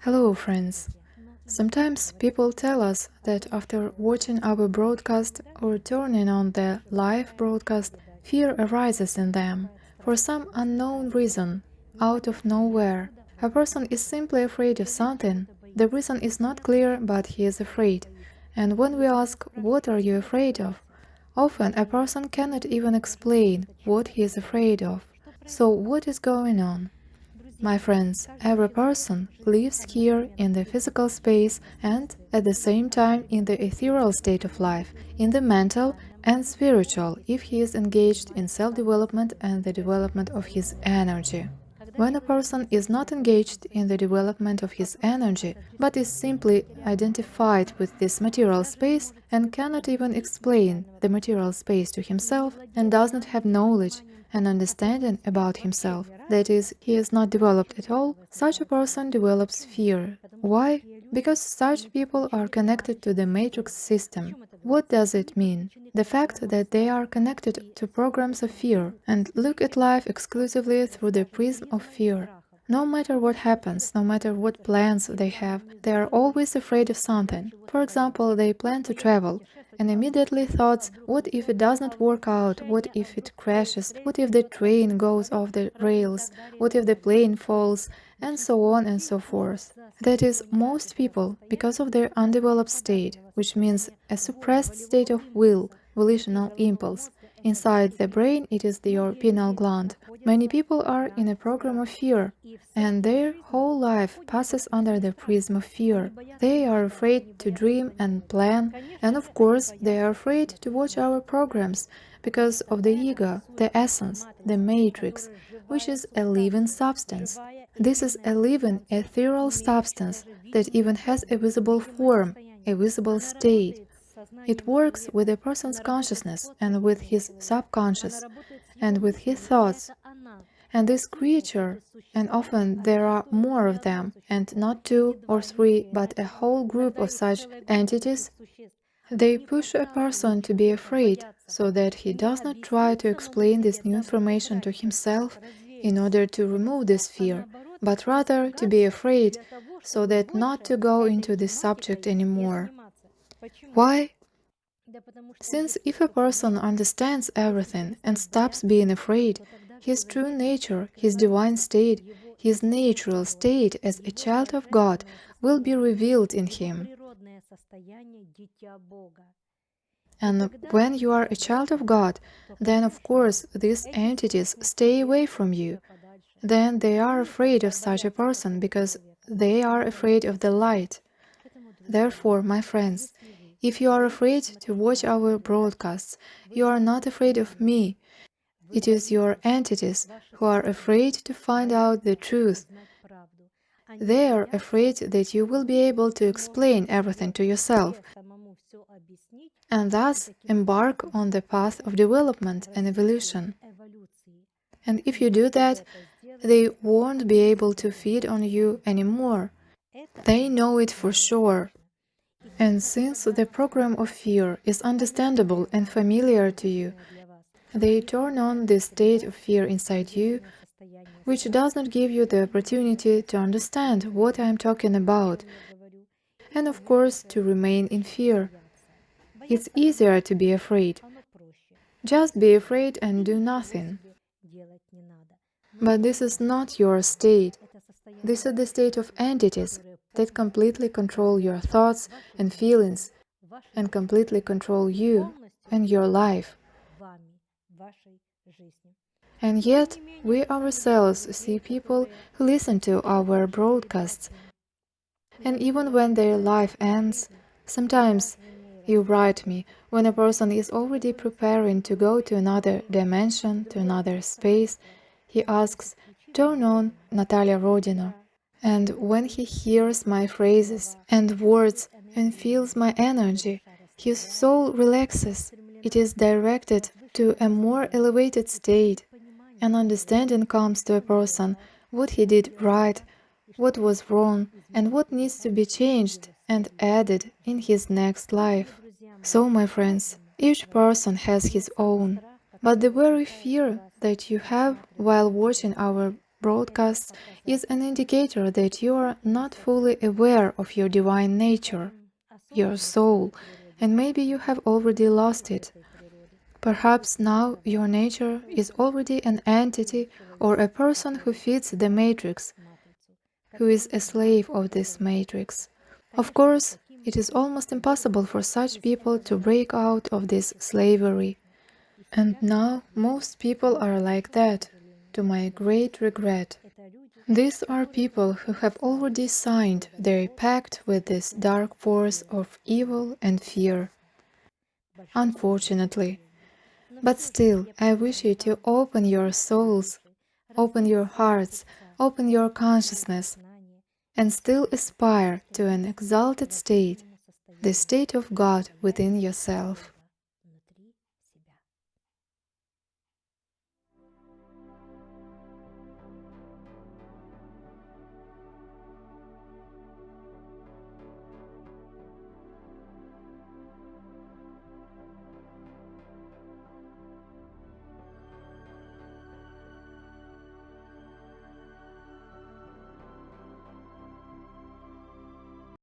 Hello, friends. Sometimes people tell us that after watching our broadcast or turning on the live broadcast, fear arises in them for some unknown reason, out of nowhere. A person is simply afraid of something. The reason is not clear, but he is afraid. And when we ask, "What are you afraid of?" often a person cannot even explain what he is afraid of. So, what is going on? My friends, every person lives here in the physical space and, at the same time, in the ethereal state of life, in the mental and spiritual, if he is engaged in self-development and the development of his energy. When a person is not engaged in the development of his energy, but is simply identified with this material space and cannot even explain the material space to himself and does not have knowledge and understanding about himself, that is, he is not developed at all, such a person develops fear. Why? Because such people are connected to the matrix system. What does it mean? The fact that they are connected to programs of fear and look at life exclusively through the prism of fear. No matter what happens, no matter what plans they have, they are always afraid of something. For example, they plan to travel, and immediately thoughts, what if it does not work out, what if it crashes, what if the train goes off the rails, what if the plane falls, and so on and so forth. That is, most people, because of their undeveloped state, which means a suppressed state of will, volitional impulse. Inside the brain it is your pineal gland. Many people are in a program of fear, and their whole life passes under the prism of fear. They are afraid to dream and plan, and of course they are afraid to watch our programs because of the ego, the essence, the matrix, which is a living substance. This is a living ethereal substance that even has a visible form, a visible state. It works with a person's consciousness and with his subconscious and with his thoughts. And this creature, and often there are more of them, and not two or three, but a whole group of such entities, they push a person to be afraid, so that he does not try to explain this new information to himself in order to remove this fear, but rather to be afraid, so that not to go into this subject anymore. Why? Since if a person understands everything and stops being afraid, his true nature, his divine state, his natural state as a child of God will be revealed in him. And when you are a child of God, then of course these entities stay away from you. Then they are afraid of such a person because they are afraid of the light. Therefore, my friends, if you are afraid to watch our broadcasts, you are not afraid of me. It is your entities who are afraid to find out the truth. They are afraid that you will be able to explain everything to yourself and thus embark on the path of development and evolution. And if you do that, they won't be able to feed on you anymore. They know it for sure. And since the program of fear is understandable and familiar to you, they turn on this state of fear inside you, which does not give you the opportunity to understand what I am talking about, and of course to remain in fear. It's easier to be afraid. Just be afraid and do nothing. But this is not your state. This is the state of entities that completely control your thoughts and feelings and completely control you and your life. And yet, we ourselves see people who listen to our broadcasts, and even when their life ends, sometimes, you write me, when a person is already preparing to go to another dimension, to another space, he asks, "Turn on Natalia Rodina." And when he hears my phrases and words and feels my energy, his soul relaxes. It is directed to a more elevated state. An understanding comes to a person what he did right, what was wrong, and what needs to be changed and added in his next life. So, my friends, each person has his own, but the very fear that you have while watching our broadcasts is an indicator that you are not fully aware of your divine nature, your soul, and maybe you have already lost it. Perhaps now your nature is already an entity or a person who fits the matrix, who is a slave of this matrix. Of course, it is almost impossible for such people to break out of this slavery. And now most people are like that, to my great regret. These are people who have already signed their pact with this dark force of evil and fear. Unfortunately. But still, I wish you to open your souls, open your hearts, open your consciousness, and still aspire to an exalted state, the state of God within yourself.